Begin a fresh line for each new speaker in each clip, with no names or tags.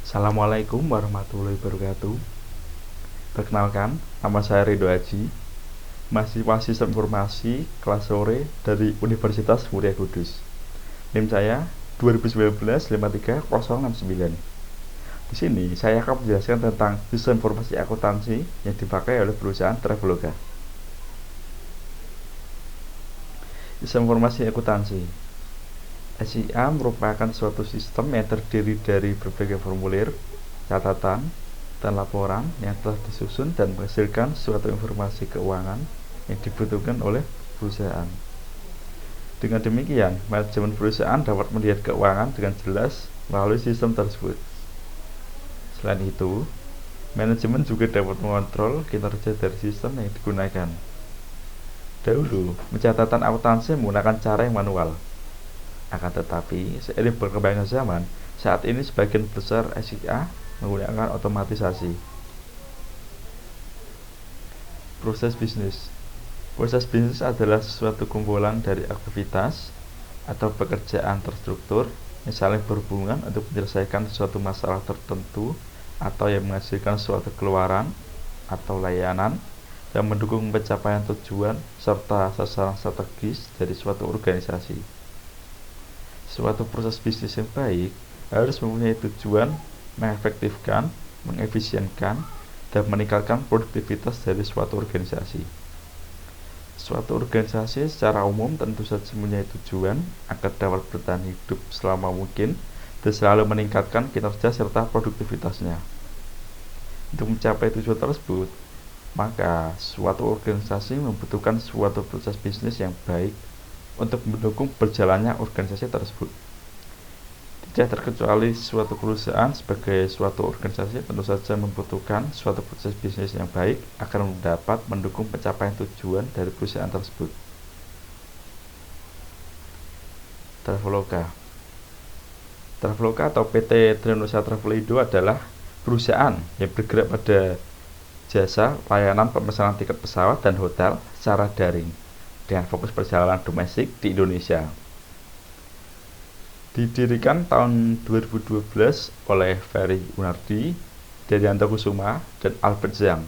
Assalamualaikum warahmatullahi wabarakatuh. Perkenalkan, nama saya Ridho Haji, mahasiswa Sistem Informasi kelas sore dari Universitas Muria Kudus. NIM saya 2019-53069. Di sini saya akan menjelaskan tentang sistem informasi akuntansi yang dipakai oleh perusahaan Traveloka. Sistem informasi akuntansi SIA merupakan suatu sistem yang terdiri dari berbagai formulir, catatan, dan laporan yang telah disusun dan menghasilkan suatu informasi keuangan yang dibutuhkan oleh perusahaan. Dengan demikian, manajemen perusahaan dapat melihat keuangan dengan jelas melalui sistem tersebut. Selain itu, manajemen juga dapat mengontrol kinerja dari sistem yang digunakan. Dahulu, pencatatan akuntansi menggunakan cara yang manual. Akan tetapi, seiring perkembangan zaman, saat ini sebagian besar SIA menggunakan otomatisasi. Proses bisnis. Proses bisnis adalah suatu kumpulan dari aktivitas atau pekerjaan terstruktur yang saling berhubungan untuk menyelesaikan suatu masalah tertentu atau yang menghasilkan suatu keluaran atau layanan yang mendukung pencapaian tujuan serta sasaran strategis dari suatu organisasi. Suatu proses bisnis yang baik harus mempunyai tujuan mengefektifkan, mengefisienkan, dan meningkatkan produktivitas dari suatu organisasi. Suatu organisasi secara umum tentu saja mempunyai tujuan agar dapat bertahan hidup selama mungkin dan selalu meningkatkan kinerja serta produktivitasnya. Untuk mencapai tujuan tersebut, maka suatu organisasi membutuhkan suatu proses bisnis yang baik untuk mendukung berjalannya organisasi tersebut. Tidak terkecuali suatu perusahaan sebagai suatu organisasi tentu saja membutuhkan suatu proses bisnis yang baik agar dapat mendukung pencapaian tujuan dari perusahaan tersebut. Traveloka atau PT Trinusa Travelindo adalah perusahaan yang bergerak pada jasa layanan pemesanan tiket pesawat dan hotel secara daring dengan fokus perjalanan domestik di Indonesia. Didirikan tahun 2012 oleh Ferry Unardi, Daryanto Kusuma, dan Albert Zhang.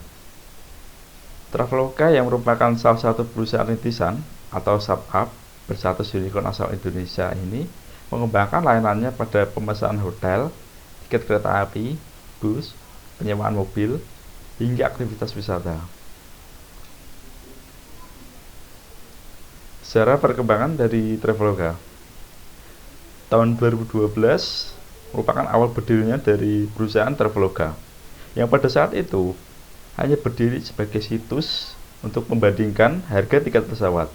Traveloka yang merupakan salah satu perusahaan rintisan atau startup berstatus unicorn asal Indonesia ini mengembangkan layanannya pada pemesanan hotel, tiket kereta api, bus, penyewaan mobil, hingga aktivitas wisata. Sejarah perkembangan dari Traveloka. Tahun 2012 merupakan awal berdirinya dari perusahaan Traveloka, yang pada saat itu hanya berdiri sebagai situs untuk membandingkan harga tiket pesawat.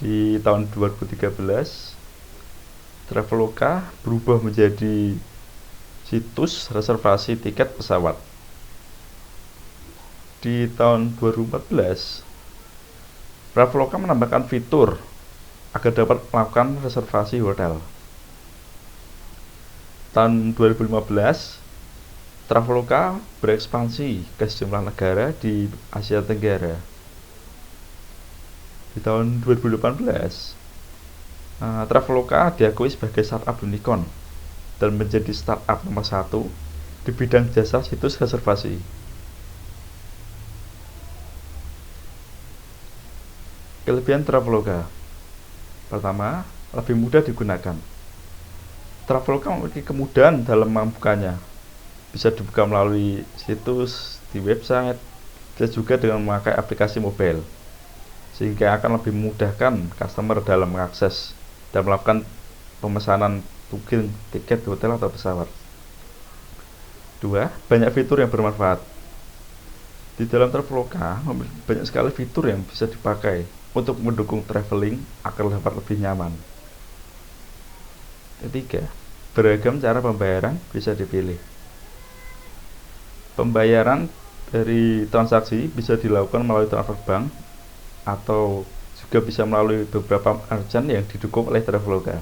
Di tahun 2013, Traveloka berubah menjadi situs reservasi tiket pesawat. Di tahun 2014, Traveloka menambahkan fitur agar dapat melakukan reservasi hotel. Tahun 2015, Traveloka berekspansi ke sejumlah negara di Asia Tenggara. Di tahun 2018, Traveloka diakui sebagai startup unicorn dan menjadi startup nomor 1 di bidang jasa situs reservasi. Kelebihan Traveloka. Pertama, lebih mudah digunakan. Traveloka memiliki kemudahan dalam membukanya. Bisa dibuka melalui situs, di website, dan juga dengan memakai aplikasi mobile, sehingga akan lebih memudahkan customer dalam mengakses dan melakukan pemesanan booking tiket hotel atau pesawat. 2. Banyak fitur yang bermanfaat. Di dalam Traveloka memiliki banyak sekali fitur yang bisa dipakai untuk mendukung traveling agar dapat lebih nyaman. 3. Beragam cara pembayaran bisa dipilih. Pembayaran dari transaksi bisa dilakukan melalui transfer bank atau juga bisa melalui beberapa merchant yang didukung oleh Traveloka.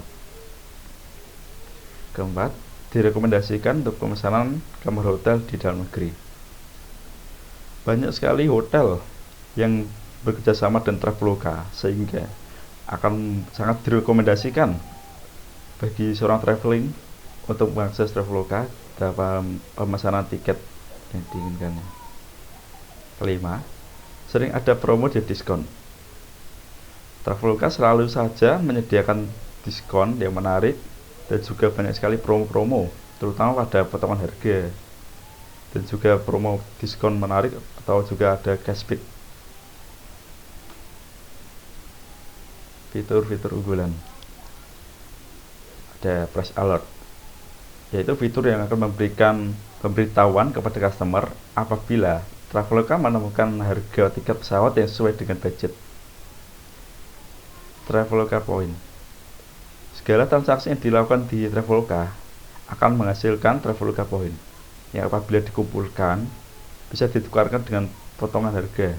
Keempat, direkomendasikan untuk pemesanan kamar hotel di dalam negeri. Banyak sekali hotel yang bekerjasama dengan Traveloka sehingga akan sangat direkomendasikan bagi seorang traveling untuk mengakses Traveloka dalam pemesanan tiket yang diinginkannya. Kelima, sering ada promo dan diskon. Traveloka selalu saja menyediakan diskon yang menarik dan juga banyak sekali promo-promo, terutama pada potongan harga, dan juga promo diskon menarik atau juga ada cashback. Fitur-fitur unggulan, ada press alert, yaitu fitur yang akan memberikan pemberitahuan kepada customer apabila Traveloka menemukan harga tiket pesawat yang sesuai dengan budget. Traveloka Point, segala transaksi yang dilakukan di Traveloka akan menghasilkan Traveloka Point yang apabila dikumpulkan bisa ditukarkan dengan potongan harga.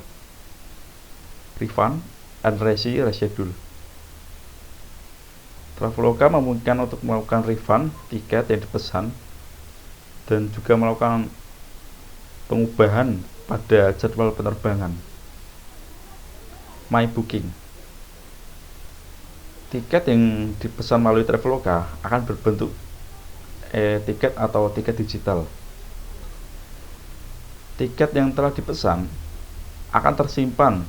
Refund and reschedule, Traveloka memungkinkan untuk melakukan refund tiket yang dipesan dan juga melakukan pengubahan pada jadwal penerbangan. My Booking, tiket yang dipesan melalui Traveloka akan berbentuk tiket atau tiket digital. Tiket yang telah dipesan akan tersimpan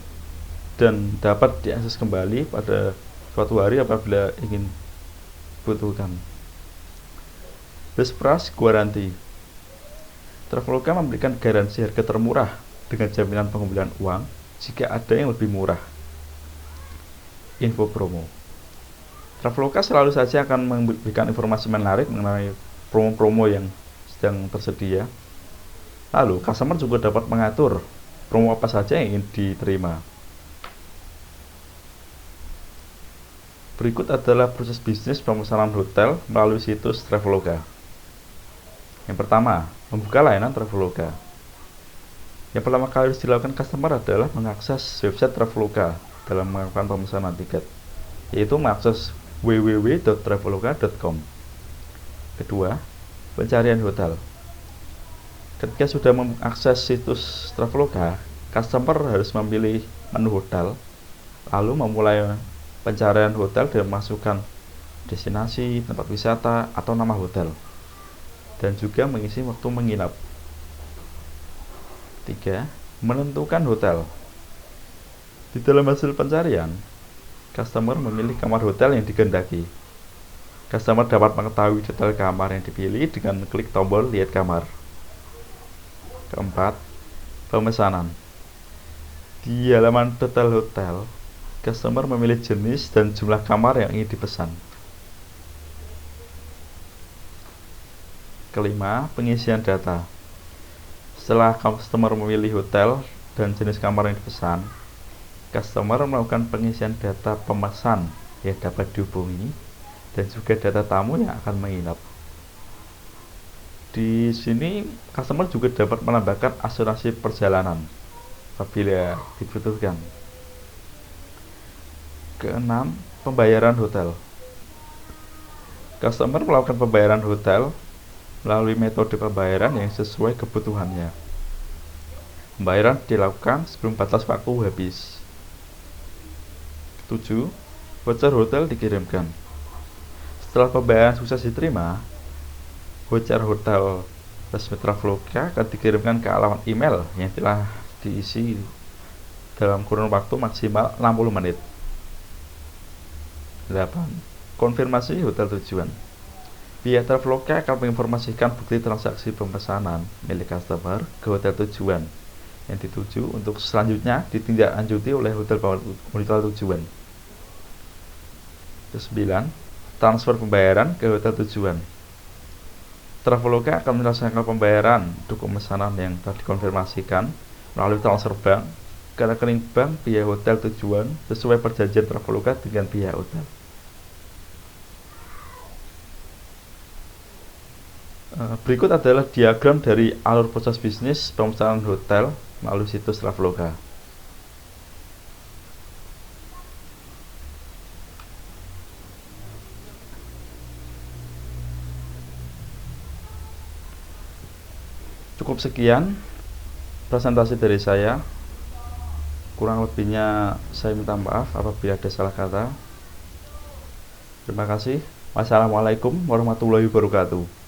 dan dapat diakses kembali pada suatu hari apabila ingin butuhkan. Best price guarantee, Traveloka memberikan garansi harga termurah dengan jaminan pengembalian uang jika ada yang lebih murah. Info promo, Traveloka selalu saja akan memberikan informasi menarik mengenai promo-promo yang sedang tersedia. Lalu, customer juga dapat mengatur promo apa saja yang ingin diterima. Berikut adalah proses bisnis pemesanan hotel melalui situs Traveloka. Yang pertama, membuka layanan Traveloka. Yang pertama kali harus dilakukan customer adalah mengakses website Traveloka dalam melakukan pemesanan tiket, yaitu mengakses www.traveloka.com. Kedua, pencarian hotel. Ketika sudah mengakses situs Traveloka, customer harus memilih menu hotel, lalu memulai pencarian hotel dan memasukkan destinasi, tempat wisata, atau nama hotel, dan juga mengisi waktu menginap. 3. Menentukan hotel. Di dalam hasil pencarian, customer memilih kamar hotel yang dikehendaki. Customer dapat mengetahui detail kamar yang dipilih dengan klik tombol lihat kamar. Keempat, pemesanan. Di halaman detail hotel, customer memilih jenis dan jumlah kamar yang ingin dipesan. Kelima, pengisian data. Setelah customer memilih hotel dan jenis kamar yang dipesan, customer melakukan pengisian data pemesan yang dapat dihubungi dan juga data tamu yang akan menginap. Di sini customer juga dapat menambahkan asuransi perjalanan apabila dibutuhkan. Keenam, pembayaran hotel. Customer melakukan pembayaran hotel melalui metode pembayaran yang sesuai kebutuhannya. Pembayaran dilakukan sebelum batas waktu habis. 7. Voucher hotel dikirimkan. Setelah pembayaran sukses diterima, voucher hotel resmi Traveloka akan dikirimkan ke alamat email yang telah diisi dalam kurun waktu maksimal 60 menit. 8. Konfirmasi hotel tujuan. Pihak Traveloka akan menginformasikan bukti transaksi pemesanan milik customer ke hotel tujuan yang dituju untuk selanjutnya ditindaklanjuti oleh hotel tujuan. 9. Transfer pembayaran ke hotel tujuan. Traveloka akan menyelesaikan pembayaran untuk pemesanan yang telah dikonfirmasikan melalui transfer bank ke rekening bank pihak hotel tujuan sesuai perjanjian Traveloka dengan pihak hotel. Berikut adalah diagram dari alur proses bisnis pemesanan hotel melalui situs Traveloka. Cukup sekian presentasi dari saya. Kurang lebihnya saya minta maaf apabila ada salah kata. Terima kasih. Wassalamualaikum warahmatullahi wabarakatuh.